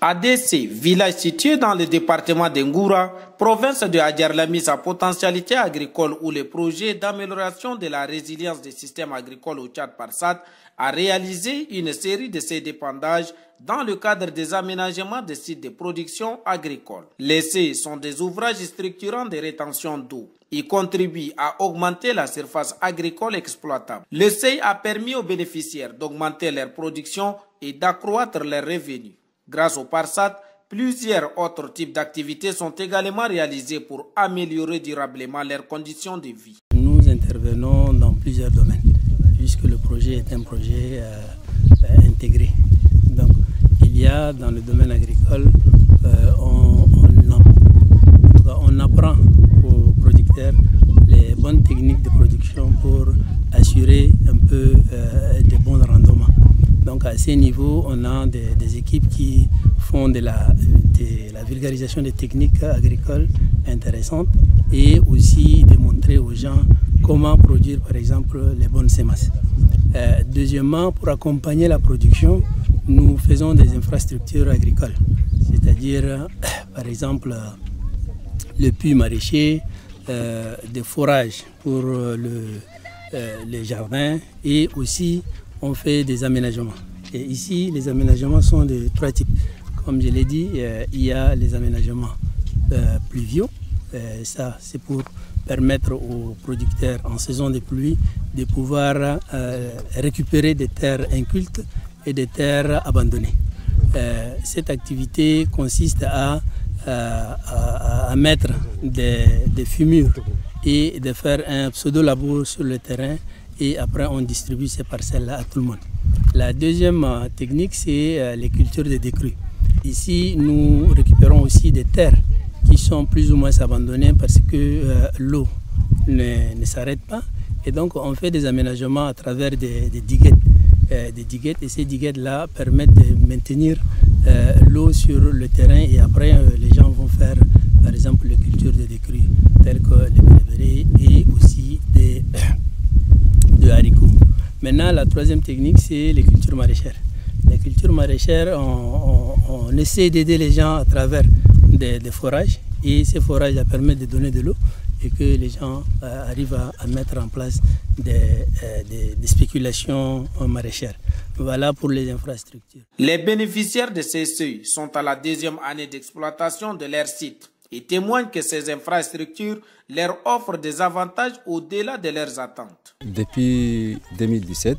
ADC, village situé dans le département d'Ngoura, province de Adjaralamisse à potentialité agricole où le projet d'amélioration de la résilience des systèmes agricoles au Tchad Parsat a réalisé une série de ces dépendages dans le cadre des aménagements des sites de production agricole. Les CEI sont des ouvrages structurants de rétention d'eau. Ils contribuent à augmenter la surface agricole exploitable. Le CEI a permis aux bénéficiaires d'augmenter leur production et d'accroître leurs revenus. Grâce au Parsat, plusieurs autres types d'activités sont également réalisées pour améliorer durablement leurs conditions de vie. Nous intervenons dans plusieurs domaines, puisque le projet est un projet intégré. Donc, il y a dans le domaine agricole, on apprend aux producteurs les bonnes techniques de production pour assurer un peu de bons rendements. Donc à ce niveau, on a des équipes qui font de la vulgarisation des techniques agricoles intéressantes et aussi de montrer aux gens comment produire par exemple les bonnes semences. Deuxièmement, pour accompagner la production, nous faisons des infrastructures agricoles, c'est-à-dire par exemple le puits maraîcher, des forages pour les jardins et aussi on fait des aménagements. Et ici, les aménagements sont de trois types. Comme je l'ai dit, il y a les aménagements pluviaux. Ça, c'est pour permettre aux producteurs en saison de pluie de pouvoir récupérer des terres incultes et des terres abandonnées. Cette activité consiste à mettre des fumures et de faire un pseudo-labour sur le terrain et après on distribue ces parcelles-là à tout le monde. La deuxième technique, c'est les cultures de décrue. Ici, nous récupérons aussi des terres qui sont plus ou moins abandonnées parce que l'eau ne s'arrête pas. Et donc on fait des aménagements à travers des diguettes. Et ces diguettes-là permettent de maintenir l'eau sur le terrain et après les gens vont faire par exemple les cultures de décrue telles que les berbérés et aussi de haricots. Maintenant, la troisième technique, c'est les cultures maraîchères. Les cultures maraîchères, on essaie d'aider les gens à travers des forages et ces forages permettent de donner de l'eau et que les gens arrivent à mettre en place des spéculations maraîchères. Voilà pour les infrastructures. Les bénéficiaires de ces seuils sont à la deuxième année d'exploitation de leur site et témoignent que ces infrastructures leur offrent des avantages au-delà de leurs attentes. Depuis 2017,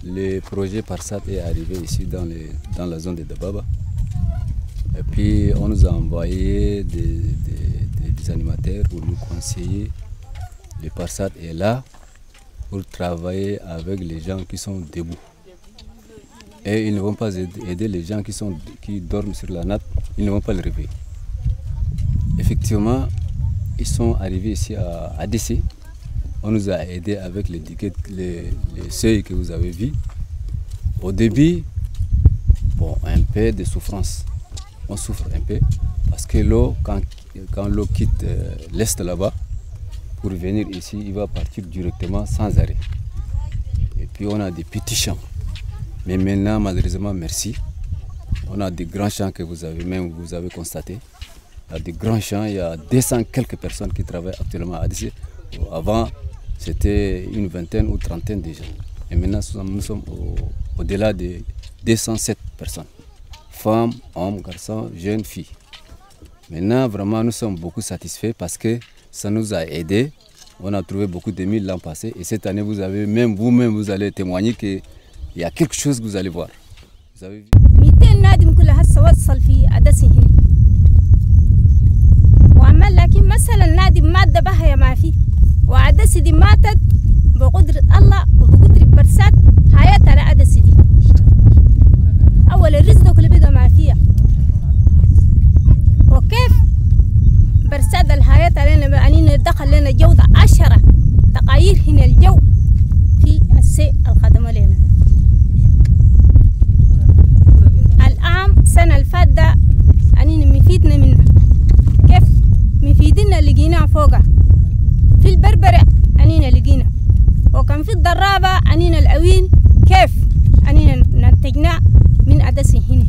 le projet Parsat est arrivé ici dans la zone de Dababa. Et puis on nous a envoyé des animateurs pour nous conseiller. Le Parsat est là pour travailler avec les gens qui sont debout. Et ils ne vont pas aider les gens qui dorment sur la natte, ils ne vont pas les réveiller. Effectivement, ils sont arrivés ici à ADC. On nous a aidés avec les seuils que vous avez vus. Au début, bon, un peu de souffrance. On souffre un peu parce que l'eau, quand l'eau quitte l'est là-bas, pour venir ici, il va partir directement sans arrêt. Et puis on a des petits champs. Mais maintenant, malheureusement, merci. On a des grands champs que vous avez constatés. Il y a des grands champs, il y a 200 quelques personnes qui travaillent actuellement à ADC. Avant, c'était une vingtaine ou trentaine déjà. Et maintenant, nous sommes au-delà de 207 personnes. Femmes, hommes, garçons, jeunes, filles. Maintenant, vraiment, nous sommes beaucoup satisfaits parce que ça nous a aidés. On a trouvé beaucoup de milles l'an passé. Et cette année, vous-même, vous allez témoigner qu'il y a quelque chose que vous allez voir. Vous avez vu. لكن مثلا نادم مادة بها ما في وعدسي دي ماتت بقدرة الله وبقدرة برسات حياتها لعدسي دي أول الرزق كله بقى ما فيها وكيف برسات الحياة علينا أنينا دخل لنا جودة 10 تغيير هنا الجو في السيء القدم لنا العام سنة الفاتة أنينا مفيدنا منها كيف مفيدنا لقينا فوقها في البربرة أنينا لقينا وكان في الضرابة أنينا الأوين كيف أنينا نتجنا من أدسي هنا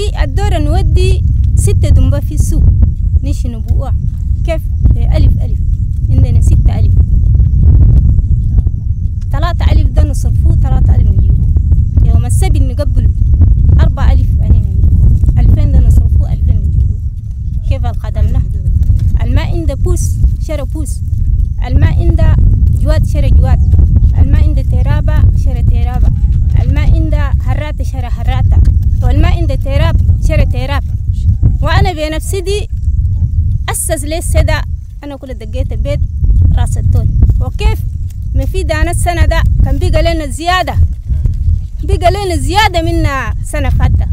في الدورة نودي 6 دنبة في السوق نيش نبوع كيف ألف عندنا 6 ألف 3 ألف ده نصرفوه 3 ألف نجيبوه يوم السبت نقبله 4 ألف أنا نجيبوه 2000 ده نصرفوه 2000 نجيبوه كيف الخدمنا الماء عنده بوس شرى بوس الماء عنده جواد شرى جواد الماء عنده ترابة شرى ترابة الماء عنده هراتة شرى هراتة والماء عنده تراب شرى تراب وأنا بنفسي دي أسس لي السدا أنا كل دقيت البيت راس التول وكيف ما في دانا السنة ده كان بيقى لنا زيادة من سنة فاتة.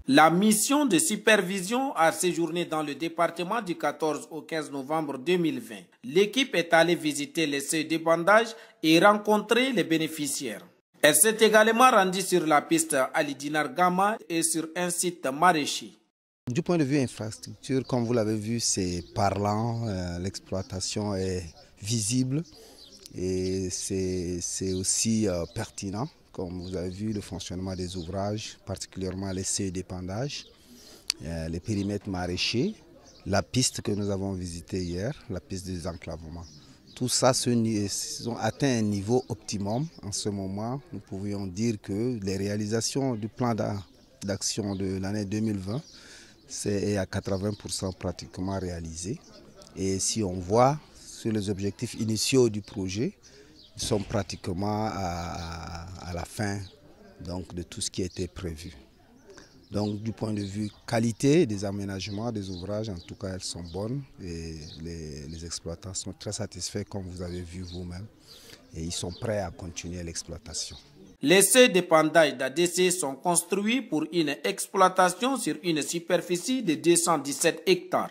La mission de supervision a séjourné dans le département du 14 au 15 novembre 2020. L'équipe est allée visiter les seuils d'épandage et rencontrer les bénéficiaires. Elle s'est également rendue sur la piste Ali Dinar Gama et sur un site maraîcher. Du point de vue infrastructure, comme vous l'avez vu, c'est parlant, l'exploitation est visible et c'est aussi pertinent. Comme vous avez vu, le fonctionnement des ouvrages, particulièrement les seuils d'épandage, les périmètres maraîchers, la piste que nous avons visitée hier, la piste de désenclavement. Tout ça ont atteint un niveau optimum. En ce moment, nous pourrions dire que les réalisations du plan d'action de l'année 2020, c'est à 80% pratiquement réalisé. Et si on voit sur les objectifs initiaux du projet, nous sommes pratiquement à la fin donc, de tout ce qui était prévu. Donc du point de vue qualité des aménagements des ouvrages, en tout cas elles sont bonnes et les exploitants sont très satisfaits comme vous avez vu vous-même et ils sont prêts à continuer l'exploitation. Les seuils d'épandage d'ADC sont construits pour une exploitation sur une superficie de 217 hectares.